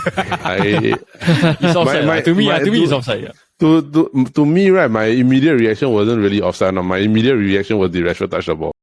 It's offside. To me, it's offside. Yeah. To me, right, my immediate reaction wasn't really offside. No, my immediate reaction was the Rashford touched the ball.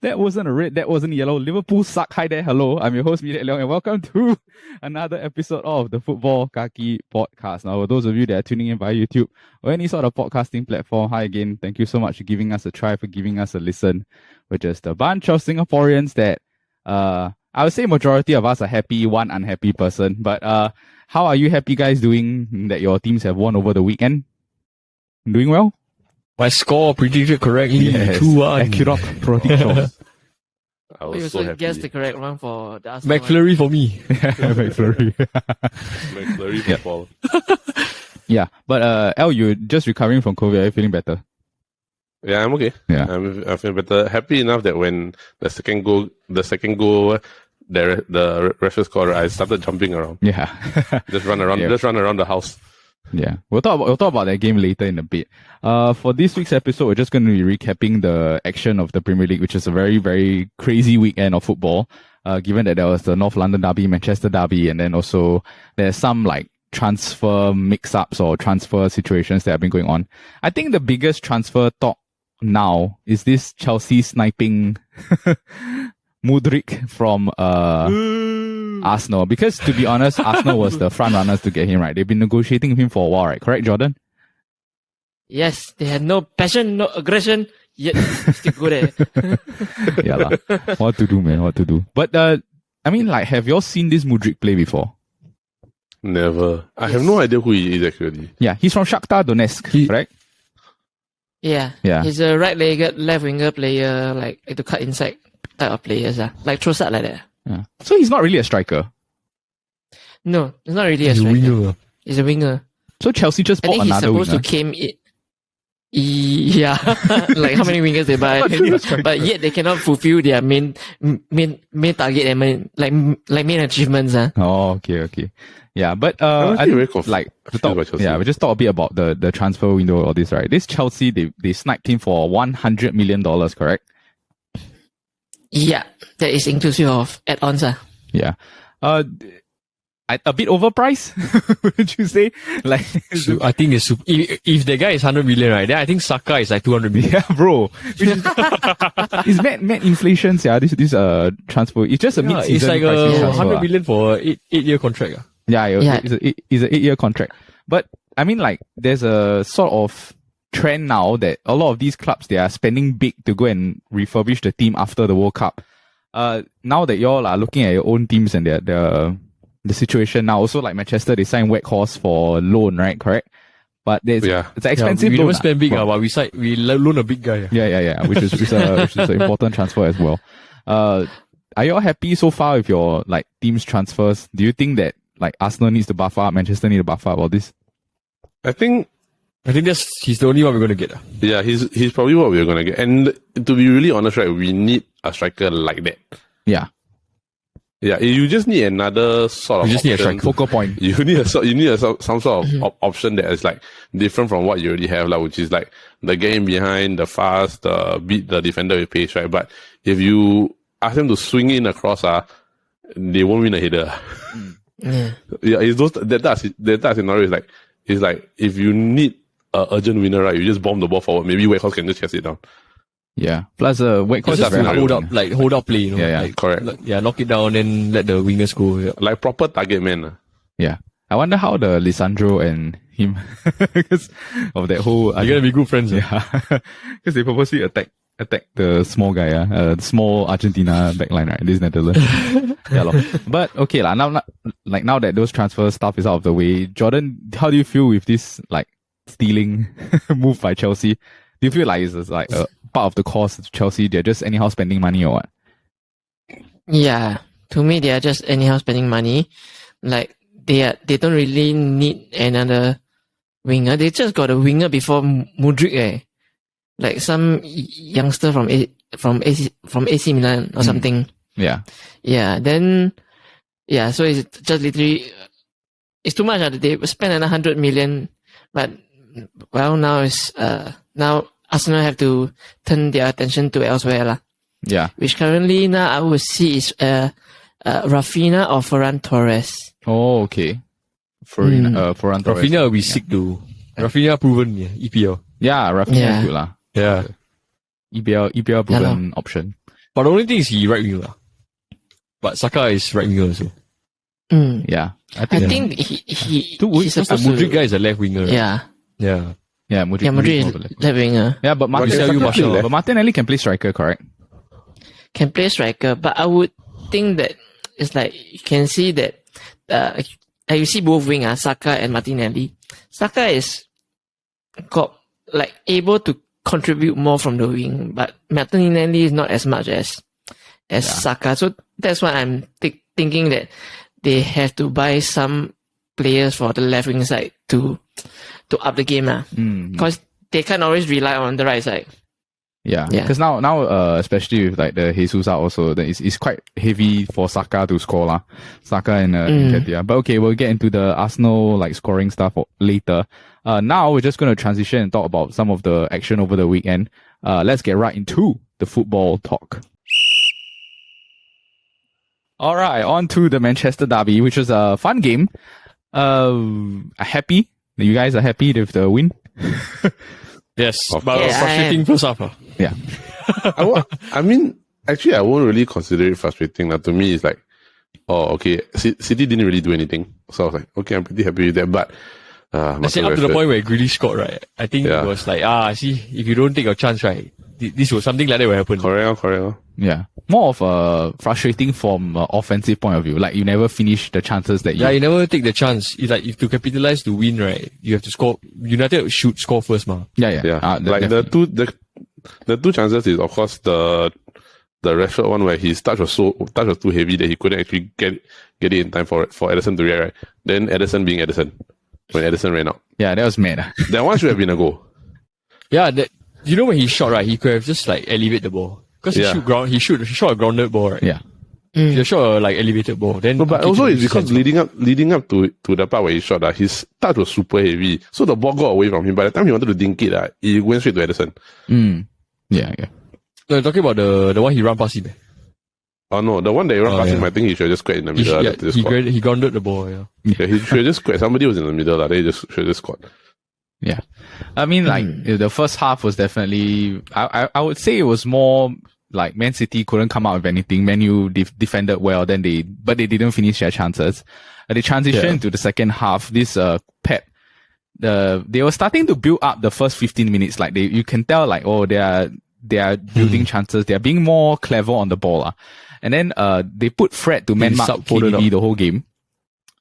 That wasn't a red, that wasn't yellow. Liverpool suck. Hi there, hello. I'm your host, Midek Leong, and welcome to another episode of the Football Kaki podcast. Now, for those of you that are tuning in via YouTube or any sort of podcasting platform, hi again. Thank you so much for giving us a try, for giving us a listen. We're just a bunch of Singaporeans that, I would say majority of us are happy, one unhappy person. But how are you happy guys doing that your teams have won over the weekend? Doing well? My score predicted correctly. Yes. 2-1. Accurate prediction. I was so happy. Guess the correct one for the Arsenal. McFlurry for me. McFlurry. McFlurry football. Yeah, but El, you're just recovering from COVID. Are you feeling better? Yeah, I'm okay. Yeah. I feel better. Happy enough that when the second goal, the Rashford scored, I started jumping around. Yeah. Just run around the house. Yeah, we'll talk about that game later in a bit. For this week's episode, we're just going to be recapping the action of the Premier League, which is a very, very crazy weekend of football. Given that there was the North London derby, Manchester derby, and then also there's some like transfer mix-ups or transfer situations that have been going on. I think the biggest transfer talk now is this Chelsea sniping Mudryk from Arsenal, because to be honest, Arsenal was the front runners to get him, right? They've been negotiating with him for a while, right? Correct, Jordan? Yes, they had no passion, no aggression, yet still go there. Yeah, lah. What to do, man? What to do? But I mean, like, have you all seen this Mudryk play before? Never. I have no idea who he is actually. Yeah, he's from Shakhtar Donetsk, right? Yeah. He's a right-legged, left-winger player, like to cut inside type of players, like Trossard like that. Yeah. So he's not really a striker. No, he's not really a striker. Winger. He's a winger. So Chelsea just bought another winger. I think he's supposed to came in. Yeah, like how many wingers they buy, but yet they cannot fulfill their main target and main achievements. Oh, okay. Yeah, but we just talk a bit about the transfer window or this, right? This Chelsea, they sniped him for $100 million, correct? Yeah, that is inclusive of add-ons. Yeah. A bit overpriced, would you say? Like, I think it's if the guy is 100 million, right? Then I think Saka is like 200 million. Yeah, bro. It's mad inflation, yeah. This transfer. It's just a mid-season. It's like a 100 million for an 8-year contract. Yeah, it's an 8-year contract. But I mean, like, there's a sort of trend now that a lot of these clubs, they are spending big to go and refurbish the team after the World Cup. Now that y'all are looking at your own teams and the situation now, also like Manchester, they signed Weghorst for loan, right? Correct? But it's an expensive we loan. We never spend big, but we loan a big guy. Yeah, which is an important transfer as well. Are you all happy so far with your like team's transfers? Do you think that like Arsenal needs to buff up, Manchester needs to buff up all this? I think he's the only one we're gonna get. Yeah, he's probably what we're gonna get. And to be really honest, right, we need a striker like that. Yeah. Yeah, you just need another sort of. You just need a striker focal point. You need some sort of option that is like different from what you already have, like, which is like the game behind, the fast, beat the defender with pace, right? But if you ask them to swing in across, they won't win a header. Yeah, it's that scenario is like if you need an urgent winner, right? You just bomb the ball forward. Maybe Weghorst can just chase it down. Yeah. Plus, Weghorst is very hold up play. You know? Yeah. Like, correct. Knock it down and let the wingers go. Yeah. Like proper target man. Yeah. I wonder how the Lisandro and him, because of that whole. They're gonna be good friends. Yeah. Because they purposely attack the small guy, the small Argentina backline, right? This Netherlands. Yeah, but okay, now that those transfer stuff is out of the way, Jordan, how do you feel with this like stealing move by Chelsea? Do you feel like it's like a part of the cost of Chelsea? They're just anyhow spending money or what? Yeah, to me they are just anyhow spending money. Like they don't really need another winger. They just got a winger before Mudryk. Like some youngster from AC Milan or something. Yeah. Then so it's just literally it's too much. They spend another 100 million, but well, now Arsenal have to turn their attention to elsewhere lah. Yeah. Which currently now I would see is Rafinha or Ferran Torres. Oh, okay. Ferran Torres. Rafinha will be sick though. Rafinha proven EPL. Yeah, Rafinha Yeah. is good lah. Yeah. EPL proven option. But the only thing is he right wing lah. But Saka is right winger also. Yeah. I think he's What's the supposed Mudryk to. guy is a left winger. Yeah. Yeah. Yeah, Mudryk. Yeah, Madrid is is more of a left. left winger. Yeah, but Martinelli Martinelli can play striker, correct? Can play striker, but I would think that it's like you can see that you see both wing, Saka and Martinelli. Saka is got like able to contribute more from the wing, but Martinelli is not as much as Saka. So that's why I'm thinking that they have to buy some players for the left wing side to up the game, because they can't always rely on the right side. Yeah, Yeah. because now, especially with like the Jesus out also, then it's quite heavy for Saka to score lah. Saka and Nketiah. But okay, we'll get into the Arsenal like scoring stuff later. Now we're just going to transition and talk about some of the action over the weekend. Let's get right into the football talk. All right, on to the Manchester Derby, which was a fun game. Happy? You guys are happy with the win? Yes. Of But course. frustrating first half. Yeah. I mean, actually, I won't really consider it frustrating. To me, it's like, oh, okay, City didn't really do anything. So I was like, okay, I'm pretty happy with that. But I say up to the point where Grealish scored, right? I think it was like, see, if you don't take your chance, right, this was something like that will happen. Correct. Yeah. More of a frustrating from offensive point of view. Like you never finish the chances that you... Yeah, you never take the chance. It's like if to capitalize to win, right, you have to score. United should score first, ma. Yeah. Like definitely. the two chances is of course the Rashford one where his touch was too heavy that he couldn't actually get it in time for Ederson to react, right? Then Ederson being Ederson when Ederson ran out. Yeah, that was mad. That one should have been a goal. Yeah, you know when he shot, right, he could have just like elevated the ball. Because he shot a grounded ball, right? Yeah. He shot a like elevated ball. Then No, but also it's because leading up to the part where he shot, his touch was super heavy. So the ball got away from him. By the time he wanted to dink it, he went straight to Ederson. Yeah. No, talking about the one he ran past him. Oh no, the one that he ran past him, I think he should have just squared in the middle. He grounded the ball, yeah. Yeah, he should have just squared. Somebody was in the middle, they should have just scored. Yeah. I mean, like, the first half was definitely, I would say it was more like Man City couldn't come out with anything. Man U defended well, but they didn't finish their chances. They transitioned to the second half. This, Pep, they were starting to build up the first 15 minutes. Like you can tell like, oh, they are building chances. They are being more clever on the ball. And then, they put Fred to man mark KDB the whole game.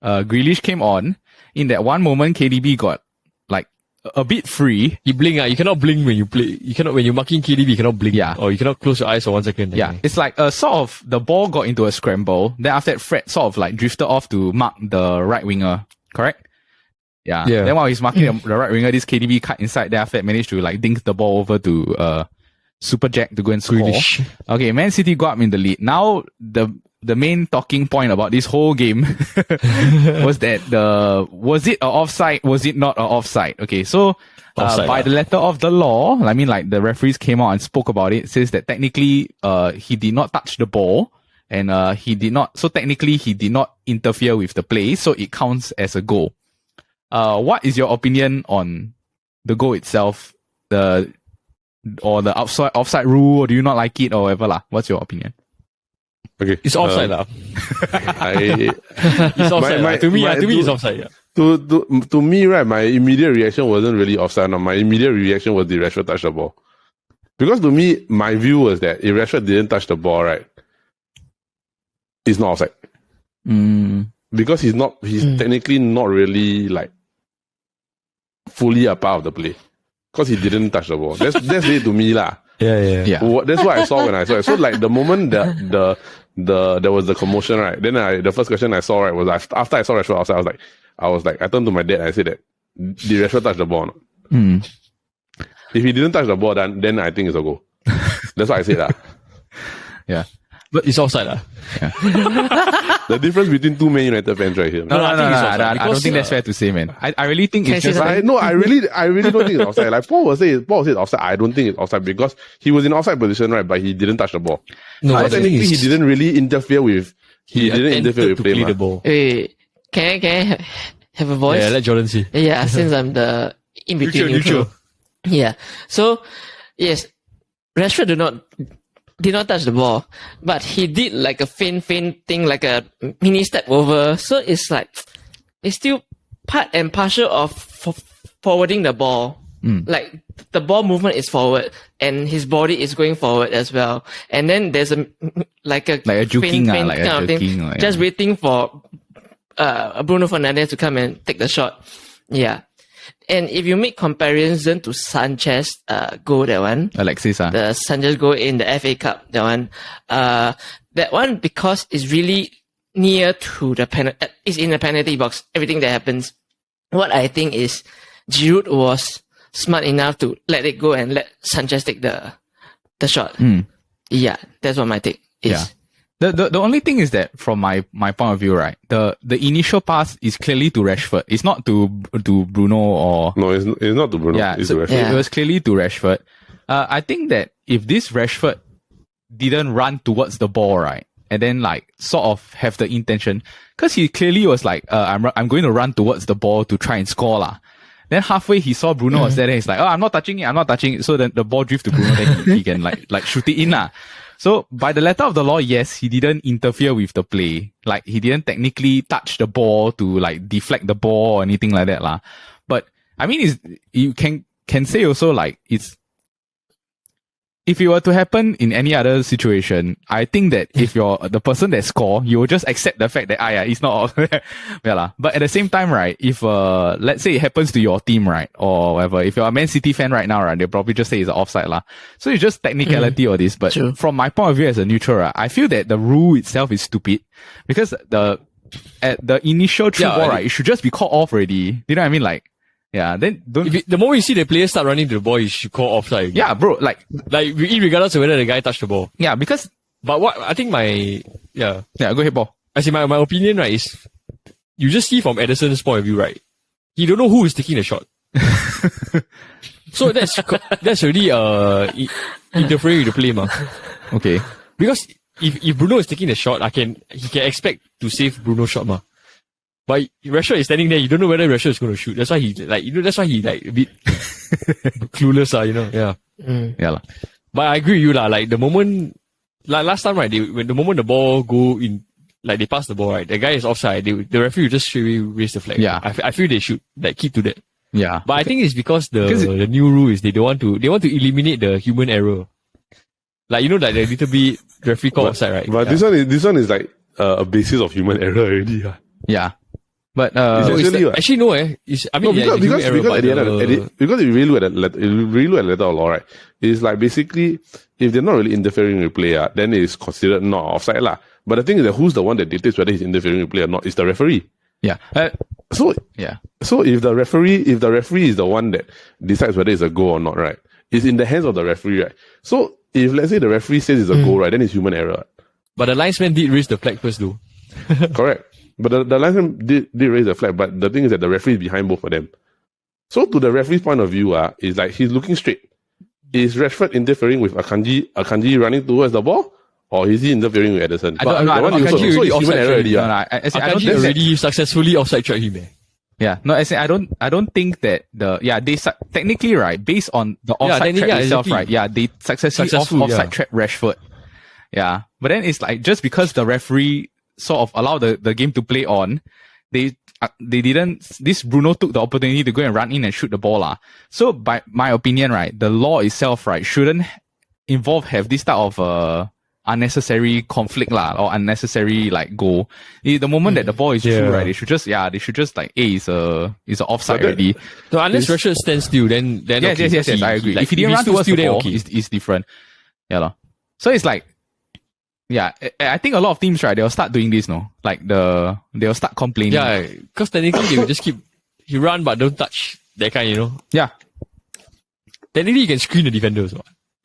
Grealish came on. In that one moment, KDB got like a bit free. You blink, you cannot blink when you play. When you're marking KDB, you cannot blink. Yeah. Or you cannot close your eyes for 1 second. Yeah. It's like sort of the ball got into a scramble. Then after that, Fred sort of like drifted off to mark the right winger. Correct? Yeah. Then while he's marking the right winger, this KDB cut inside. Then after that, managed to like dink the ball over to Super Jack to go and score. Grealish. Okay, Man City got up in the lead. Now the main talking point about this whole game was that was it an offside? Was it not an offside? Okay, so by the letter of the law, I mean, like the referees came out and spoke about it. Says that technically, he did not touch the ball, and technically he did not interfere with the play, so it counts as a goal. What is your opinion on the goal itself, or the offside rule, or do you not like it, or whatever lah? What's your opinion? Okay. It's offside lah. It's offside. To me, it's offside. Yeah. To me, right, my immediate reaction wasn't really offside. No, my immediate reaction was the Rashford touched the ball. Because to me, my view was that if Rashford didn't touch the ball, right, it's not offside. Because he's technically not really like fully a part of the play. Because he didn't touch the ball. That's it to me lah. Yeah. That's what I saw when I saw it. So like the moment there was the commotion, right? Then the first question I saw, right, was after I saw Rashford outside, I turned to my dad and I said that, did Rashford touch the ball or not? If he didn't touch the ball, then I think it's a goal. That's what I said lah. Yeah. But it's offside lah. Yeah. the difference between two Man United fans right here. No, I don't think that's fair to say, man. I really think it's just I really don't think it's offside. Like Paul will say it's offside. I don't think it's offside because he was in offside position, right? But he didn't touch the ball. No, I think he didn't really interfere with. He didn't interfere with play the ball. Wait, can I have a voice? Yeah, let Jordan see. Yeah, since I'm the in-between neutral. Yeah. So, yes, Rashford did not touch the ball, but he did like a feint thing, like a mini step over. So it's like, it's still part and partial of forwarding the ball. Like the ball movement is forward and his body is going forward as well. And then there's a joking, feint kind of thing, just waiting for Bruno Fernandes to come and take the shot. Yeah. And if you make comparison to Sanchez goal, that one, Alexis, the Sanchez goal in the FA Cup, that one because it's really near to the it's in the penalty box. Everything that happens. What I think is Giroud was smart enough to let it go and let Sanchez take the shot. Yeah, that's what my take is. Yeah. The only thing is that from my point of view, right, the initial pass is clearly to Rashford. It's not to Bruno or... No, it's not to Bruno. Yeah, it's so to Rashford. It was clearly to Rashford. I think that if this Rashford didn't run towards the ball, right, and then like sort of have the intention, because he clearly was like, I'm going to run towards the ball to try and score lah. Then halfway he saw Bruno was there, and he's like, I'm not touching it. So then the ball drift to Bruno, then he can like shoot it in lah. So by the letter of the law, yes, he didn't interfere with the play. Like he didn't technically touch the ball to like deflect the ball or anything like that lah. But I mean, you can say also like it's, if it were to happen in any other situation, I think that if you're the person that score, you will just accept the fact that it's not yeah lah. But at the same time, right, if let's say it happens to your team, right, or whatever, if you're a Man City fan right now, right, they'll probably just say it's an offside lah. So it's just technicality or this. But True. From my point of view as a neutral, right, I feel that the rule itself is stupid because at the initial true ball, right, it should just be called off already. You know what I mean? Like, yeah, then the moment you see the players start running to the ball, you should call offside. Yeah, bro, like regardless of whether the guy touched the ball. Yeah, because but what I think go ahead, Paul. I see my opinion, right, is you just see from Ederson's point of view, right, he don't know who is taking the shot. So that's already interfering with the play, ma. Okay. Because if Bruno is taking the shot, he can expect to save Bruno's shot, ma. But Rashford is standing there, you don't know whether Rashford is going to shoot. That's why he a bit clueless, yeah. Yeah lah. But I agree with you, like the moment, like last time, right, when the moment the ball go in, like they pass the ball, right, the guy is offside, the referee will just straight away raise the flag. Yeah. I feel they should, like, keep to that. Yeah. But I think it's because the new rule is they want to eliminate the human error. Like, like the little bit referee call offside, right? But this one is like a basis of human error already. Yeah. But actually no, because at the end because if you really look at the letter of law, right, it's like basically if they're not really interfering with play, then it's considered not offside lah. But the thing is that who's the one that dictates whether he's interfering with play or not? It's the referee. Yeah. So if the referee is the one that decides whether it's a goal or not, right, it's in the hands of the referee, right? So if let's say the referee says it's a goal, right, then it's human error. Right? But the linesman did raise the flag first, though. Correct. But the linesman did raise the flag, but the thing is that the referee is behind both of them. So to the referee's point of view, is like he's looking straight. Is Rashford interfering with Akanji running towards the ball? Or is he interfering with Ederson? Akanji already already successfully offside tracked him. Yeah, no, I don't think that they technically, right, based on the offside track itself, exactly. Right, they successfully offside track Rashford. Yeah, but then it's like just because the referee sort of allowed the game to play on, they didn't. This Bruno took the opportunity to go and run in and shoot the ball So by my opinion, right, the law itself, right, shouldn't have this type of unnecessary conflict or unnecessary like goal. The moment that the ball is through, right, they should just like, it's an offside already. So unless Rashford stands still, then yes, I agree. If he didn't run towards the ball, it's different. Yeah, so it's like, yeah, I think a lot of teams, right, they'll start doing this, no? Like they'll start complaining. Yeah, because technically they will just he run but don't touch that kind, Yeah. Technically you can screen the defenders.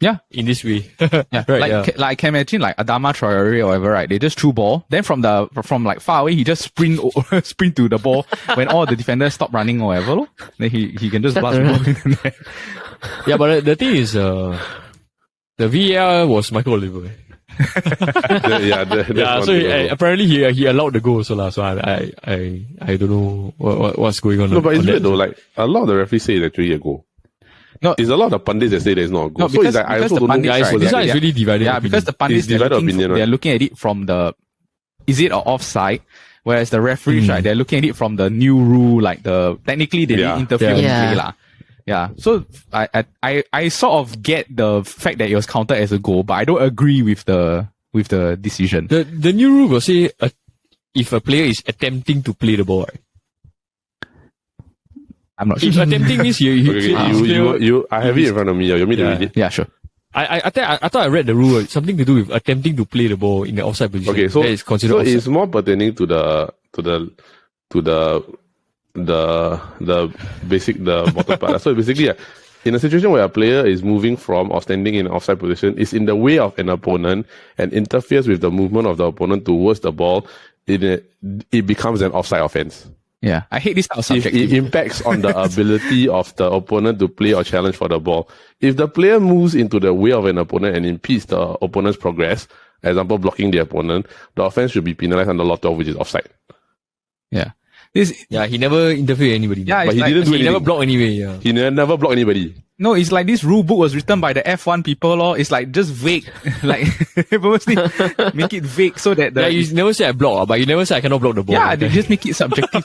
Yeah. in this way. Yeah, Right, like I can imagine like Adama Traore or whatever, right? They just threw ball. Then from like far away, he just sprint to the ball when all the defenders stop running or whatever. Lor. Then he can just blast the ball in there. Yeah, but the thing is, the VAR was Michael Oliver. That's So apparently he allowed the goal also lah. So I don't know what's going on. No, but it's on weird that. though. Like a lot of the referees say it's actually a goal. No, It's a lot of the pundits that say there's not a goal. No, So it's like because I also the don't know. pundits, Guys, right, this one yeah. is really divided. Yeah, because the pundits It's divided opinion, they're right? looking at it from the is it or offside, whereas the referees right they're looking at it from the new rule, like the technically they didn't interfere in Yeah. play lah. Yeah, so I sort of get the fact that it was counted as a goal, but I don't agree with the decision. The new rule will say if a player is attempting to play the ball, right? I'm not If sure. attempting means You, I have it in front of me. You want me to read it? Yeah, sure. I thought I read the rule. Something to do with attempting to play the ball in the offside position. Okay, so that is considered so offside. it's more pertaining to the basic the bottom part. So basically, in a situation where a player is moving from or standing in an offside position, is in the way of an opponent and interferes with the movement of the opponent towards the ball, it becomes an offside offense. Yeah, I hate this type of If subject. it impacts on the ability of the opponent to play or challenge for the ball. If the player moves into the way of an opponent and impedes the opponent's progress, example blocking the opponent, the offense should be penalized under Law 12, which is offside. Yeah, this Yeah, he never interfered with anybody. Yeah, But it's he like- didn't do he never anything. blocked anyway. Yeah. He never blocked anybody. no, it's like this rule book was written by the F1 people, lor. It's like just vague, like purposely make it vague so that the Yeah, you never say I block, but you never say I cannot block the ball. yeah, they just make it subjective.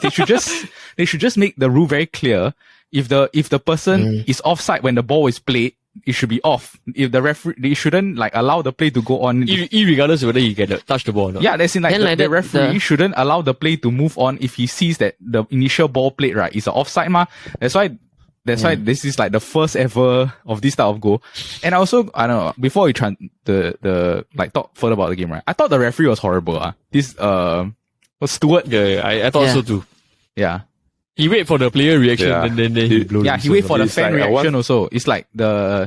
They should just make the rule very clear. If the person is offside when the ball is played, it should be off. If the referee, they shouldn't like allow the play to go on. Irregardless of whether he can touch the ball or not. Yeah, that's in like Then the, like the that, referee shouldn't allow the play to move on if he sees that the initial ball played right is an offside ma. That's why this is like the first ever of this type of goal. And also, I don't know, before we talk further about the game, right? I thought the referee was horrible. This was Stewart. I thought Yeah. so too. Yeah. He wait for the player reaction Yeah. and then he blow. Yeah, he wait for the It's fan like, reaction also. It's like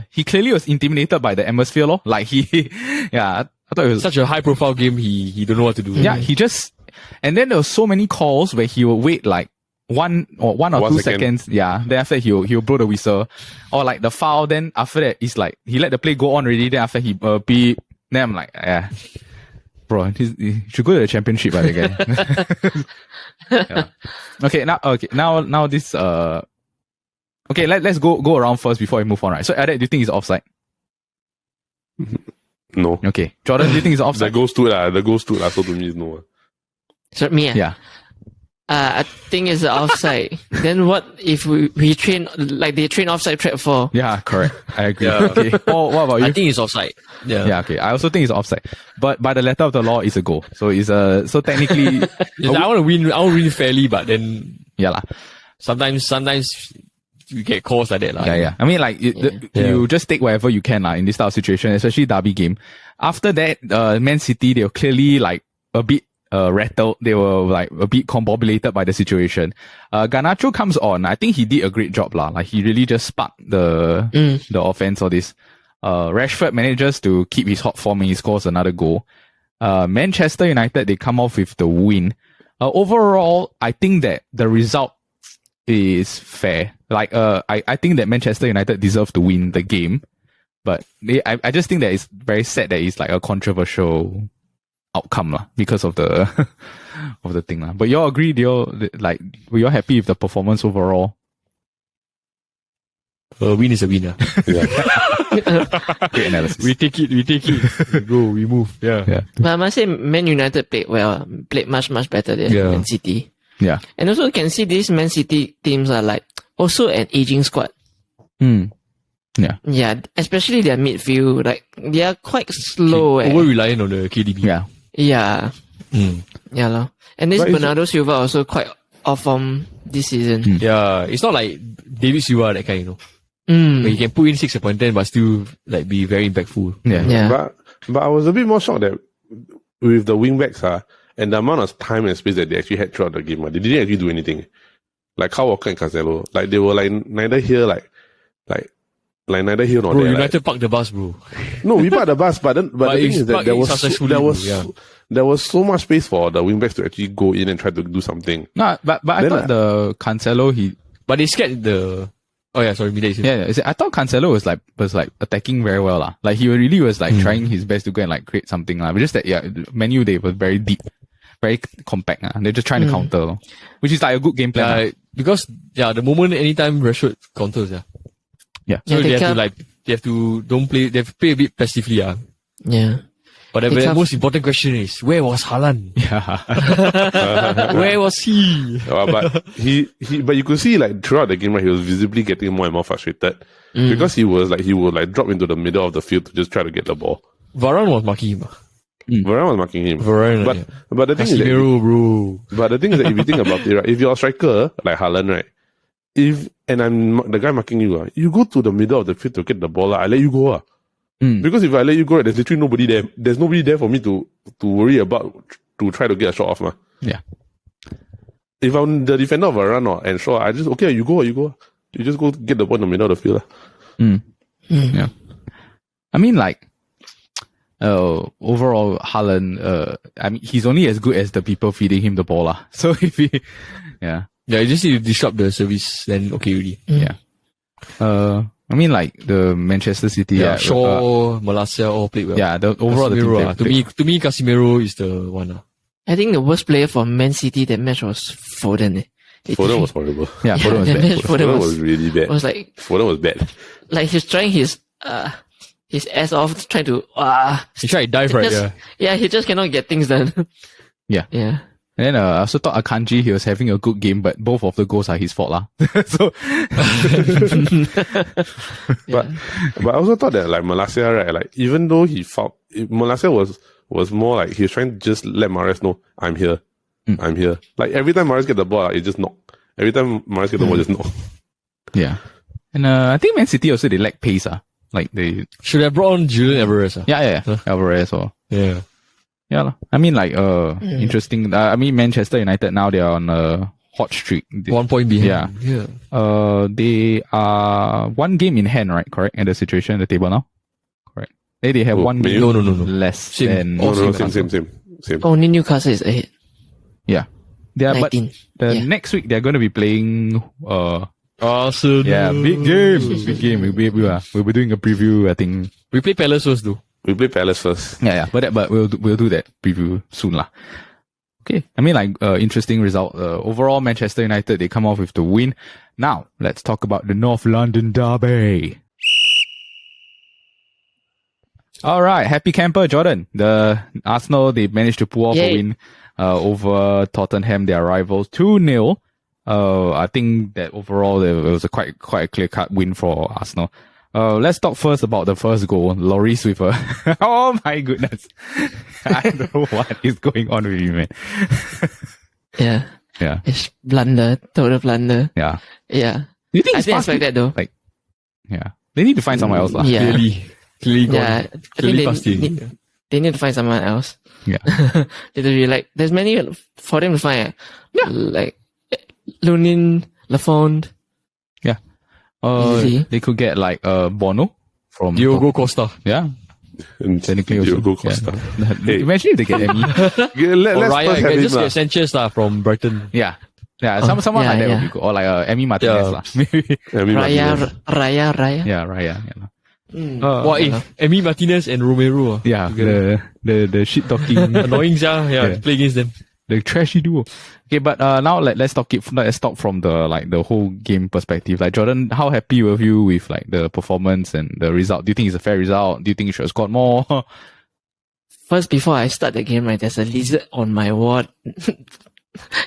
he clearly was intimidated by the atmosphere, lor. Like I thought it was Such a high profile game, he don't know what to do. yeah, and then there were so many calls where he will wait like one or 1 2 second. seconds. Yeah. Then after that, he'll blow the whistle. Or like the foul, then after that, it's like, he let the play go on already. Then after he beep. Then I'm like, yeah. Bro, he should go to the championship again. Yeah. Now this, okay, let's go around first before we move on, right? So, Adek, do you think it's offside? No. Okay. Jordan, do you think it's The offside? goal stood lah. So to me, it's no. So me, Yeah. I think it's offside. Then what if we train like they train offside trap for? Yeah, correct. I agree. Yeah. Okay. Oh, what about you? I think it's offside. Yeah. Yeah, okay. I also think it's offside. But by the letter of the law, it's a goal. So it's so technically, It's like, I want to win fairly, but then yeah lah. sometimes you get calls like that. Yeah. I mean, like, you just take whatever you can in this type of situation, especially derby game. After that, Man City, they were clearly like a bit rattled. They were like a bit combobulated by the situation. Garnacho comes on. I think he did a great job lah. Like, he really just sparked the offense or this. Rashford manages to keep his hot form and he scores another goal. Manchester United, they come off with the win. Overall, I think that the result is fair. Like, I think that Manchester United deserve to win the game, but I just think that it's very sad that it's like a controversial outcome lah because of the of the thing lah. But y'all agree? Were y'all happy with the performance overall? A win is a winner. Great analysis. We take it. We go, we move. Yeah. But I must say, Man United played well, played much better than Yeah. Man City. Yeah. And also you can see these Man City teams are like also an aging squad. Yeah, especially their midfield, like they are quite slow. Over reliant on the KDB. Yeah. Yeah. Yeah, lor. And this But it's- Bernardo Silva also quite off this season. Yeah. It's not like David Silva, that kind, Mm. where you can put in 6 but still like be very impactful. Yeah. Yeah. But I was a bit more shocked that with the wingbacks and the amount of time and space that they actually had throughout the game, they didn't actually do anything. Like Kyle Walker and Cancelo, like they were like neither here like like neither here nor Bro, there. United parked the bus, bro. No, we parked the bus, but the thing it's is that parked there was so much space for the wingbacks to actually go in and try to do something. No, but I Then thought the Cancelo But they scared the... Oh yeah, sorry, Mida. I thought Cancelo was like attacking very well lah. Like he really was like trying his best to go and like create something lah. But just that Man U, they were very deep, very compact. They're just trying to counter, lor. Which is like a good game plan. Because the moment anytime Rashford counters, Yeah. So Yeah, they have to play a bit passively, Yeah. But the most important question is, where was Haaland? Yeah. Where was he? But you could see like throughout the game, right, he was visibly getting more and more frustrated because he would like drop into the middle of the field to just try to get the ball. Varane was marking him. Varane was marking him. But the thing Casemiro, bro. But the thing is that if you think about it, right, if you're a striker like Haaland, right, and I'm the guy marking you, you go to the middle of the field to get the ball, I let you go. Because if I let you go, there's literally nobody there. There's nobody there for me to worry about to try to get a shot off. Yeah. If I'm the defender of Varane and Shaw, I just, okay, you go. You just go get the ball in the middle of the field. Yeah. I mean, like, overall, Haaland, I mean, he's only as good as the people feeding him the ball. So if he, Yeah, you just need to disrupt the service, then okay, really. Yeah. I mean, like the Manchester City, Shaw, Malacia all played well. Yeah, the overall Casemiro, the team to me, Casemiro is the one. I think the worst player for Man City that match was Foden. Foden was horrible. Yeah, Foden was that bad. match, Foden was really bad. Was like Foden was bad. Like he's trying his ass off, trying to He tried to dive, right? Yeah, he just cannot get things done. Yeah. Yeah. And then I also thought Akanji, he was having a good game, but both of the goals are his fault lah. So, But I also thought that like Malacia, right, like even though Malacia was more like he was trying to just let Mahrez know, I'm here. I'm here. Like every time Mahrez get the ball, it just knock. Every time Mahrez get the ball, just knock. yeah. And I think Man City also, they lack pace. Like they should have brought on Julian Alvarez. Yeah. Alvarez or yeah. Yeah. I mean, like interesting. I mean, Manchester United now, they are on a hot streak. 1 point behind. Yeah. They are 1 game in hand, right? Correct. And the situation in the table now. Correct. They have 1 game no. less Same. than Same. Only Newcastle is ahead. Yeah. But 19. next week they're going to be playing Arsenal. yeah, big game. We'll be doing a preview, I think. We play Palace first though. We play Palace first. Yeah. But we'll do that preview soon lah. Okay. I mean, like, interesting result. Overall, Manchester United, they come off with the win. Now, let's talk about the North London derby. All right. Happy camper, Jordan. The Arsenal, they managed to pull off a win, over Tottenham, their rivals, 2-0. I think that overall it was a quite a clear-cut win for Arsenal. Let's talk first about the first goal. Lloris with a... oh my goodness. I don't know what is going on with you, man. Yeah. It's blunder. Total blunder. Yeah. Yeah. Do you think I it's didn't past expect that though. Like, yeah. They need to find someone else. Yeah. Clearly gone. Yeah. I Clearly think past it. they need to find someone else. Yeah. Literally, like, there's many for them to find. Yeah. Like, Lunin, Lafond. Yeah. Easy. They could get like Bono from Diogo Costa. Yeah. And Technically also. Diogo Costa. Yeah. Hey. Imagine if they get Emmy. Let's Raya, first have him, just lah. get Sanchez from Brighton. Yeah. Yeah. Someone yeah, like that yeah. would be good. Or like Emmy Martinez lah. Maybe. Emi Martinez. Raya. Yeah. Raya. Yeah. What if Emi Martinez and Romero? Yeah. The shit talking. Annoying, yeah. Play against them. The trashy duo. Okay, but now let's talk from the whole game perspective. Like, Jordan, how happy were you with like the performance and the result? Do you think it's a fair result? Do you think you should have scored more? First, before I start the game, right, there's a lizard on my ward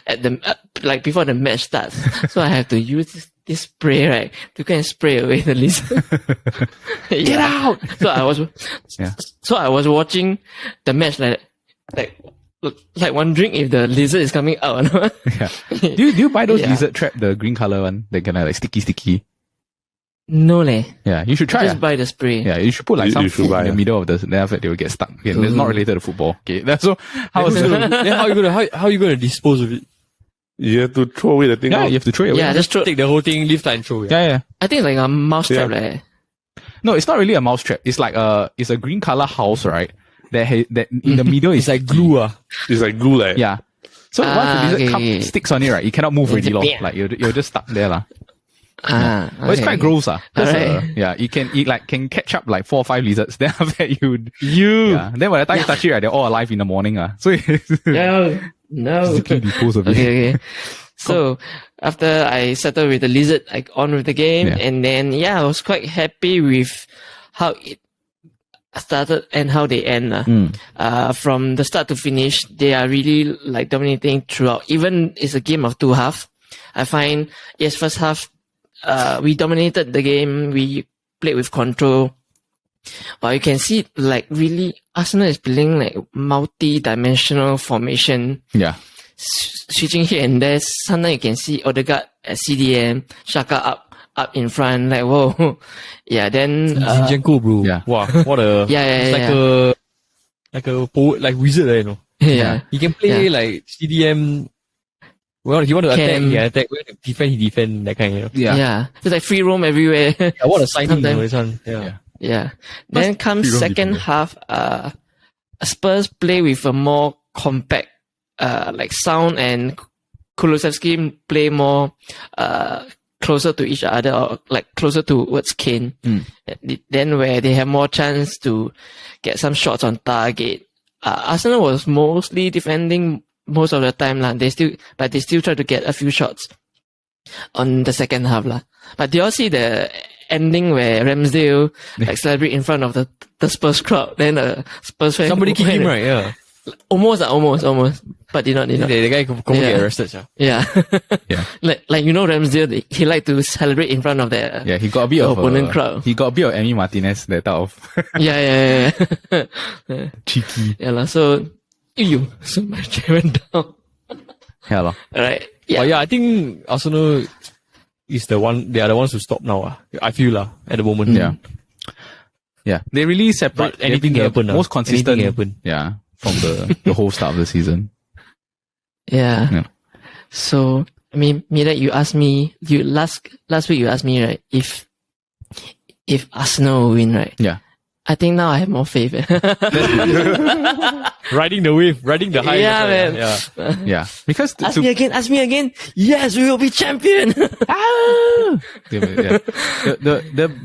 at the before the match starts. So I have to use this spray, right, to go and spray away the lizard. Get out! So I was watching the match like wondering if the lizard is coming out or not. Yeah. Do you buy those lizard trap, the green color one? They can like sticky. No leh. Yeah, you should try. Just buy the spray. Yeah, you should put like some food in the middle of the. Then after that they will get stuck. Okay, it's not related to football. Okay, that's so. How are you gonna dispose of it? You have to throw away the thing. Yeah, you have to throw it away. Yeah, just throw. Take the whole thing, lift and throw. Yeah. I think it's like a mouse trap, leh. No, it's not really a mousetrap. It's like it's a green color house, right? That in the middle is It's like glue. It's like glue, like. yeah. So once the lizard sticks on it, right, you cannot move It's already, lor. a- Like you're just stuck there, lah. Okay. But it's quite gross, ah. 'Cause, Alright. yeah, you can catch up like 4 or 5 lizards. Then after that You. yeah. Then by the time you touch it, right, they're all alive in the morning, ah. So No. physically dispose of it. Okay. So after I settled with the lizard, I on with the game, Yeah. and then I was quite happy with how it started and how they end. From the start to finish, they are really like dominating throughout. Even it's a game of 2 halves. I find yes, first half, we dominated the game. We played with control. But you can see like really Arsenal is playing like multi-dimensional formation. Yeah. Switching here and there. Sometimes you can see Odegaard at CDM, Xhaka up in front. Like whoa, yeah. Then Zinchenko, bro. Yeah. Wow, what a. Yeah, It's like a poet, like wizard, you know. yeah. He can play like CDM. Well, he want to attack, Can- he attack. When he defend, that kind of. Yeah. It's like free roam everywhere. Yeah, what a signing, you know, Sometimes- this one. Yeah. Yeah. Then comes free roam second defender. half. Spurs play with a more compact, like Sound and Kulusevski play more, closer to each other or like closer towards Kane. Then where they have more chance to get some shots on target. Arsenal was mostly defending most of the time lah. They still try to get a few shots on the second half lah. But do you all see the ending where Ramsdale like celebrate in front of the Spurs crowd? Then Spurs fan Somebody kicked him, right? Yeah. Almost, but did not. The guy could get Yeah. arrested, yeah. Yeah. Yeah. like you know Ramsdale, he like to celebrate in front of the Yeah, he got a bit of opponent crowd. He got a bit of Emi Martinez, that type of Yeah. cheeky. Yeah lah. So so much went down. Yeah, lor. Alright. But Yeah. yeah, I think Arsenal is they are the ones who stop now. I feel at the moment. Yeah. Yeah. They really separate. But anything they've can been the happen. most consistent. Anything can happen. Yeah. From the whole start of the season. Yeah. Yeah. So I mean, Mira, you asked me last week you asked me, right, if Arsenal win, right? Yeah. I think now I have more faith. Riding the wave, riding the high. Yeah, man. Yeah. Yeah. Because Ask me again. Yes, we will be champion. yeah.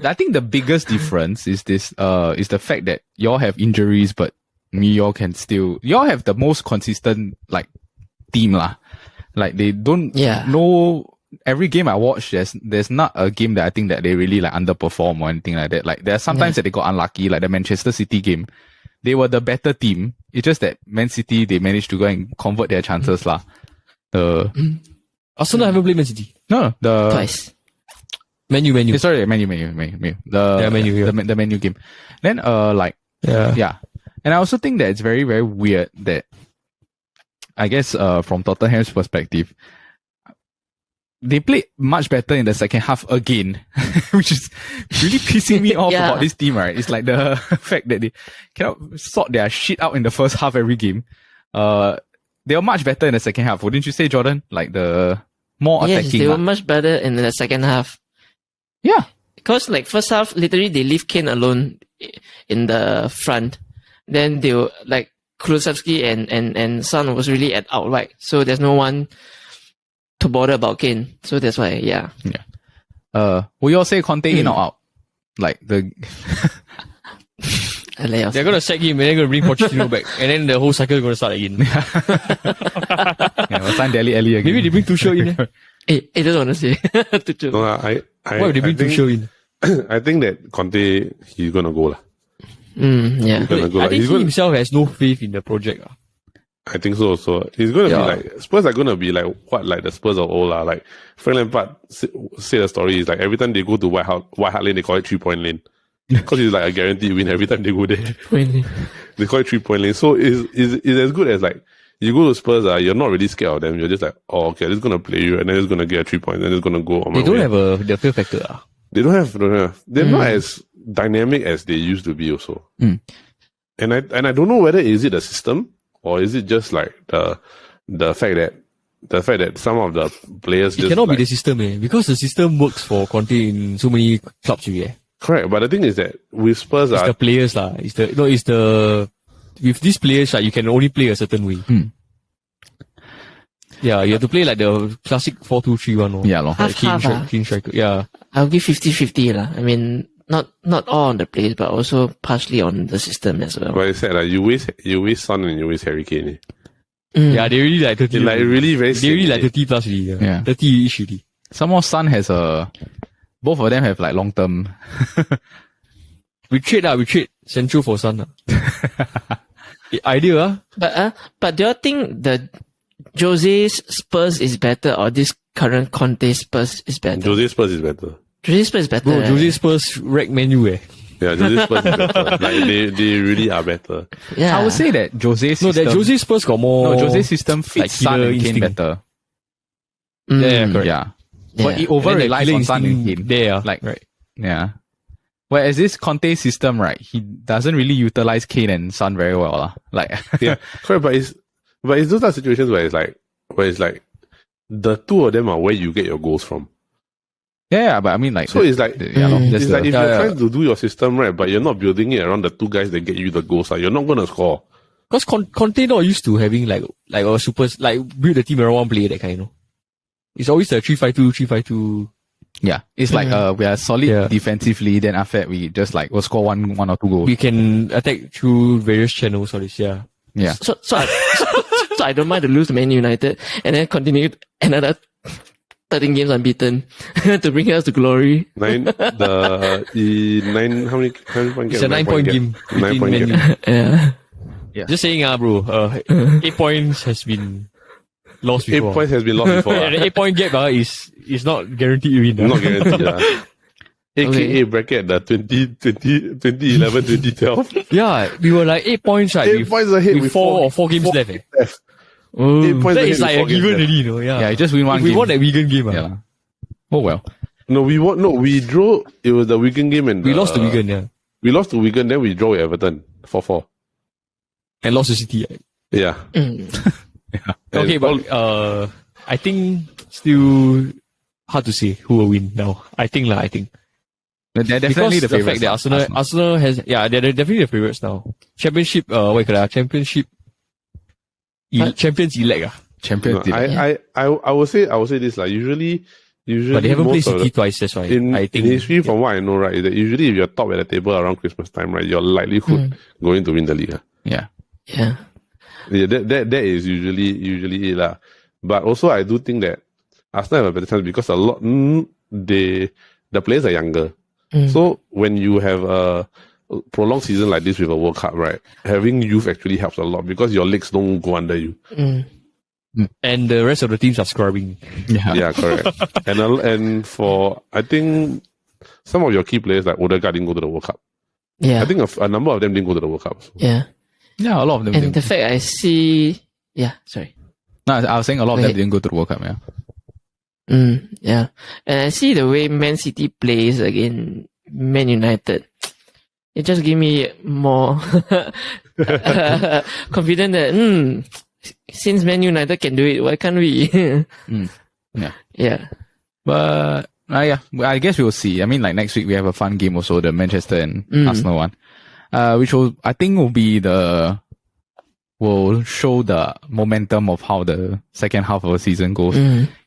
I think the biggest difference is this is the fact that y'all have injuries, but y'all have the most consistent like team lah. Like they don't know every game I watch, there's not a game that I think that they really like underperform or anything like that. Like there are sometimes that they got unlucky, like the Manchester City game. They were the better team. It's just that Man City, they managed to go and convert their chances lah. Arsenal haven't played Man City. No, the Twice. Menu. sorry, Menu. The Man U, yeah. the Menu game. Then Yeah. yeah. And I also think that it's very, very weird that I guess from Tottenham's perspective, they played much better in the second half again, which is really pissing me off Yeah. about this team, right? It's like the fact that they cannot sort their shit out in the first half every game. They were much better in the second half, wouldn't you say, Jordan? Like the more Yes, attacking. they were lah. much better in the second half. Yeah. Because like first half, literally they leave Kane alone in the front. Then they were like Kulusevski and Son was really at outright. So there's no one to bother about Kane. So that's why, yeah. Will you all say Conte in or out? Like the They're gonna sack him and they're gonna bring Pochettino back, and then the whole cycle is gonna start again. we'll sign Dele Alli again. Maybe they bring Tuchel in. Hey, I don't want to say. Tuchel. No, Why would they bring Tuchel in? I think that Conte, he's gonna go lah. Yeah. He's gonna go. I Like, think he's he gonna, himself has no faith in the project. I think so. So he's gonna Yeah. be like Spurs are gonna be like what, like the Spurs of old lah. Like Frank Lampard say the story is like every time they go to White Hart Lane, they call it 3-point lane because it's like a guaranteed win every time they go there. Really. They call it 3-point lane. So it's as good as like you go to Spurs, you're not really scared of them. You're just like, oh, okay, this is gonna play you, and then it's gonna get a 3 points, and it's gonna go on my They don't way. have the fear factor. They don't have. They're not as dynamic as they used to be. Also, Mm. and I don't know whether is it the system or is it just like the fact that some of the players It just cannot like, be the system, because the system works for Conte in so many clubs already. Correct, but the thing is that with Spurs, It's the players lah. It's the with these players you can only play a certain way. Yeah, you have to play like the classic 4-2-3-1. Yeah, lor. Half, Clean striker. Yeah. I'll give 50-50 lah. I mean, not all on the players, but also partially on the system as well. but I said you waste Son and you waste Harry Kane. Yeah, they really like 30. Like really very. They really like 30 plus really. Yeah. 30 each really. Some more Son has both of them have like long term. We trade Central for Son. Idea. But do you think the Jose's Spurs is better or this current Conte Spurs is better? Jose Spurs is better. Jose Spurs is better. Bro, right? Jose Spurs wreck menu Yeah, Jose Spurs is better. Like they really are better. Yeah. I would say that Jose's No, system. that Jose Spurs got more. No, Jose's system fits like Son killer and Kane instinct. better. Yeah, correct. Yeah. Yeah. But it over And then relies killer on Son and instinct Kane. there. Like, right. yeah. Whereas this Conte system, right, he doesn't really utilize Kane and Son very well. Like, Yeah, correct. But it's those type of situations where it's like the two of them are where you get your goals from. yeah, but I mean, like, So it's like yeah, no, that's it's like if yeah, you're yeah. trying to do your system right, but you're not building it around the two guys that get you the goals, you're not gonna score. Because Conte not used to having like a super, like build the team around one player, that kind, It's always a 3-5-2, 3-5-2. yeah, it's like we are solid Yeah. defensively. Then after that, we just like we'll score one or two goals. We can attack through various channels, all this, yeah. Yeah, So I don't mind to lose to Man United and then continue another 13 games unbeaten to bring us to glory. How many point It's game? a 9-point game. 9 point between game. Man U. Yeah. Just saying, bro, 8 points has been lost 8 before. points has been lost before. And the 8-point gap is not guaranteed win. Not guaranteed. AKA bracket the 2011, 2012. Yeah, we were like 8 points, right? 8 points ahead with with four games left. 8 That points ahead is like a with 4 games given left. already, Yeah. yeah, you just win one If game. we won that Wigan game, yeah. Oh well. No, we drew. It was the Wigan game and we lost to Wigan, yeah. We lost to Wigan, then we draw with Everton 4-4. And lost to City. Right? Yeah. Okay, but I think still hard to say who will win now. I think. They're definitely Because the the fact favorites. that Arsenal has, they're definitely the favorites now. Championship, Championship, champions elect. Champions. No, I will say this like usually But they haven't played most of City twice, that's why. in I think. history, from what I know, right, is that usually if you're top at the table around Christmas time, right, your likelihood going to win the league. Yeah. Yeah. Yeah, that is usually it lah. But also I do think that Arsenal have a better chance because the players are younger. So when you have a prolonged season like this with a World Cup, right, having youth actually helps a lot because your legs don't go under you. And the rest of the teams are scrubbing. Yeah, correct. and for I think some of your key players like Odegaard didn't go to the World Cup. Yeah. I think a number of them didn't go to the World Cup. So. Yeah. Yeah, a lot of them And didn't. the fact I see, yeah, sorry. No, I was saying a lot of them Wait. didn't go to the World Cup, yeah. Yeah. And I see the way Man City plays against Man United. It just gave me more confident that, since Man United can do it, why can't we? Yeah. Yeah. But yeah, I guess we'll see. I mean, like next week we have a fun game also, the Manchester and Arsenal one, which I think will show the momentum of how the second half of the season goes.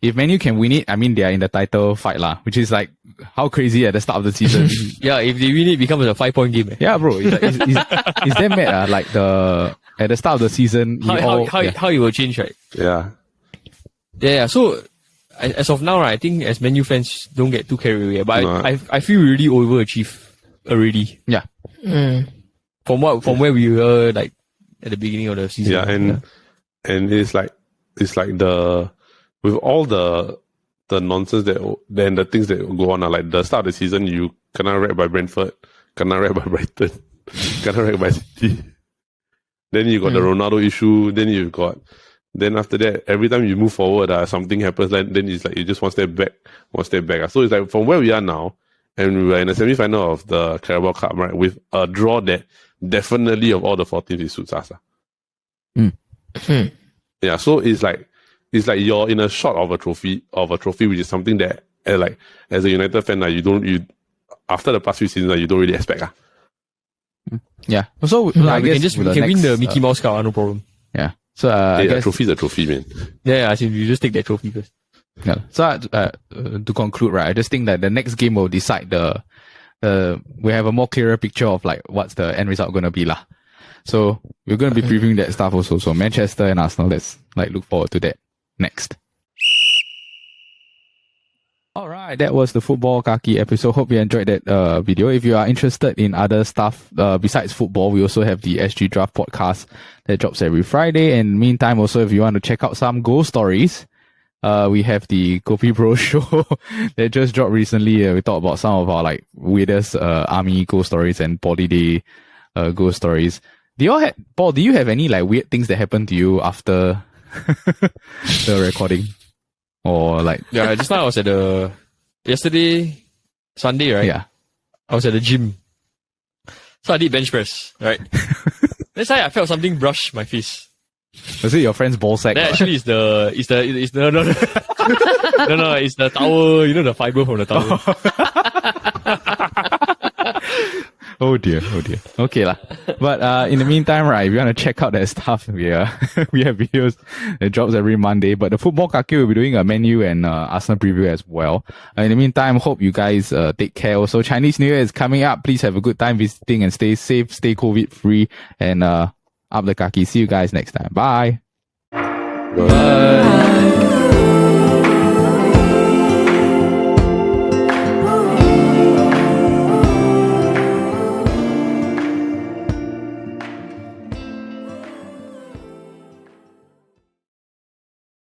If Man U can win it, I mean they are in the title fight lah, which is like how crazy at the start of the season. Yeah, if they win it, becomes a 5-point game. Yeah, bro, it's that mad. Like at the start of the season, How it will change, right? Yeah. Yeah. So as of now, right, I think as Man U fans don't get too carried away. But No. I feel we really overachieved already. Yeah. From where we were like at the beginning of the season. Yeah, and it's like with all the nonsense then the things that go on are like the start of the season you cannot wreck by Brentford, cannot wreck by Brighton, cannot wreck by City. Then you got the Ronaldo issue. Then after that, every time you move forward, something happens. Then it's like you just one step back. So it's like from where we are now, and we are in the semi-final of the Carabao Cup, right, with a draw that definitely of all the 4 teams it suits us. Yeah, so it's like you're in a shot of a trophy, which is something that like as a United fan, after the past few seasons, you don't really expect. Yeah. So Yeah, I we guess can win next, the Mickey Mouse Cup, no problem. Yeah. So I A guess trophy's a trophy, man. Yeah, I think you just take that trophy first. yeah. So to conclude, right, I just think that the next game will decide we have a more clearer picture of like what's the end result going to be lah. So we're going to be previewing that stuff also. So Manchester and Arsenal, let's like look forward to that next. All right, that was the Football Kaki episode. Hope you enjoyed that video. If you are interested in other stuff besides football, we also have the SG Draft podcast that drops every Friday. And meantime, also if you want to check out some goal stories, we have the Kopi Bro show that just dropped recently. We talked about some of our like weirdest army ghost stories and poly day ghost stories. Paul, do you have any like weird things that happened to you after the recording? Or like Yeah, just now I was at yesterday, Sunday, right? Yeah. I was at the gym. So I did bench press, right? That's why I felt something brush my face. Was it your friend's ball sack? That actually is no, it's the towel, you know, the fiber from the towel. Oh dear. Okay lah. But in the meantime, right, if you want to check out that stuff, we have videos that drops every Monday. But the Football Kaki will be doing a Man U and Arsenal preview as well. In the meantime, hope you guys take care. Also, Chinese New Year is coming up. Please have a good time visiting and stay safe, stay COVID free, and up the Kaki. See you guys next time. Bye. Bye.